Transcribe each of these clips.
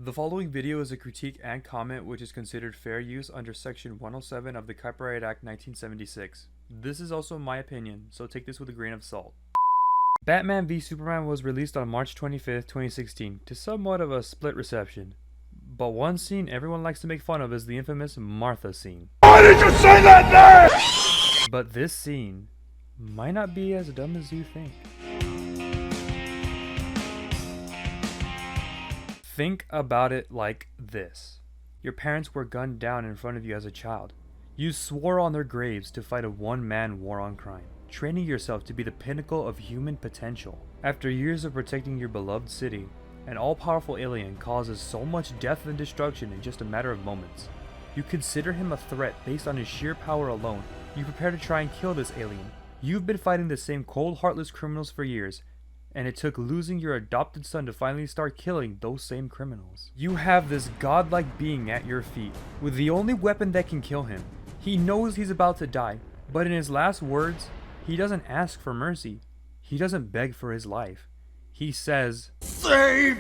The following video is a critique and comment which is considered fair use under Section 107 of the Copyright Act 1976. This is also my opinion, so take this with a grain of salt. Batman v Superman was released on March 25th, 2016, to somewhat of a split reception. But one scene everyone likes to make fun of is the infamous Martha scene. Why did you say that name? But this scene might not be as dumb as you think. Think about it like this. Your parents were gunned down in front of you as a child. You swore on their graves to fight a one-man war on crime, training yourself to be the pinnacle of human potential. After years of protecting your beloved city, an all-powerful alien causes so much death and destruction in just a matter of moments. You consider him a threat based on his sheer power alone. You prepare to try and kill this alien. You've been fighting the same cold, heartless criminals for years, and it took losing your adopted son to finally start killing those same criminals. You have this godlike being at your feet, with the only weapon that can kill him. He knows he's about to die, but in his last words, he doesn't ask for mercy. He doesn't beg for his life. He says, "Save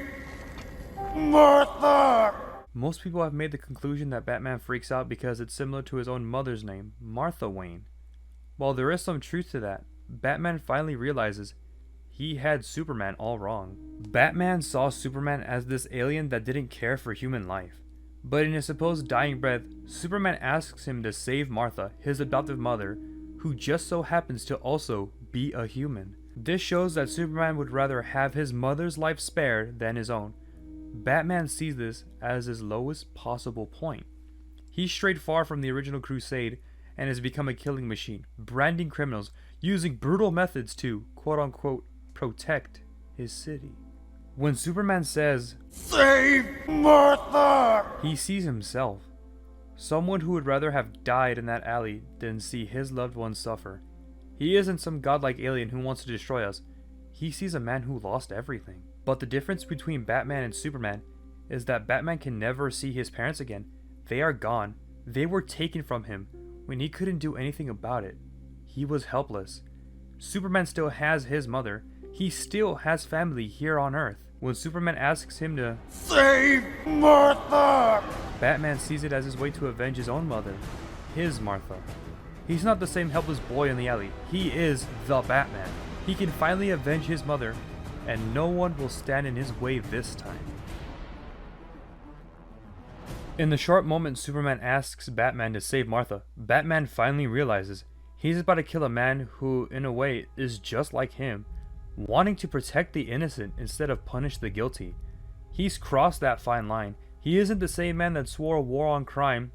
Martha!" Most people have made the conclusion that Batman freaks out because it's similar to his own mother's name, Martha Wayne. While there is some truth to that, Batman finally realizes he had Superman all wrong. Batman saw Superman as this alien that didn't care for human life. But in his supposed dying breath, Superman asks him to save Martha, his adoptive mother, who just so happens to also be a human. This shows that Superman would rather have his mother's life spared than his own. Batman sees this as his lowest possible point. He's strayed far from the original crusade and has become a killing machine, branding criminals, using brutal methods to, quote-unquote, protect his city. When Superman says, "Save Martha!" he sees himself. Someone who would rather have died in that alley than see his loved ones suffer. He isn't some godlike alien who wants to destroy us. He sees a man who lost everything. But the difference between Batman and Superman is that Batman can never see his parents again. They are gone. They were taken from him when he couldn't do anything about it. He was helpless. Superman still has his mother. He still has family here on Earth. When Superman asks him to save Martha, Batman sees it as his way to avenge his own mother, his Martha. He's not the same helpless boy in the alley. He is the Batman. He can finally avenge his mother, and no one will stand in his way this time. In the short moment Superman asks Batman to save Martha, Batman finally realizes he's about to kill a man who, in a way, is just like him, wanting to protect the innocent instead of punish the guilty. He's crossed that fine line. He isn't the same man that swore war on crime.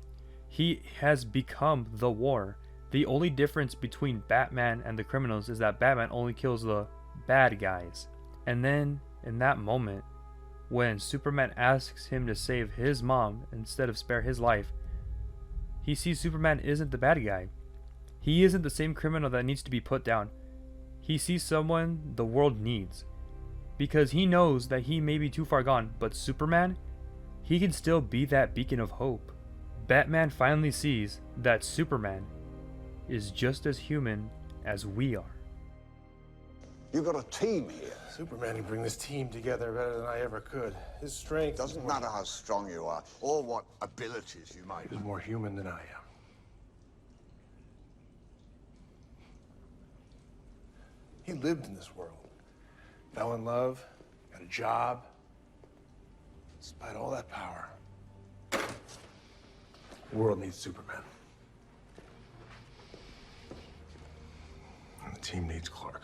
He has become the war. The only difference between Batman and the criminals is that Batman only kills the bad guys. And then, in that moment, when Superman asks him to save his mom instead of spare his life, he sees Superman isn't the bad guy. He isn't the same criminal that needs to be put down. He sees someone the world needs. Because he knows that he may be too far gone, but Superman, he can still be that beacon of hope. Batman finally sees that Superman is just as human as we are. You got a team here. Superman can bring this team together better than I ever could. His strength Doesn't matter how strong you are, or what abilities you might is have. more human than I am. He lived in this world. Fell in love, got a job. Despite all that power, the world needs Superman. And the team needs Clark.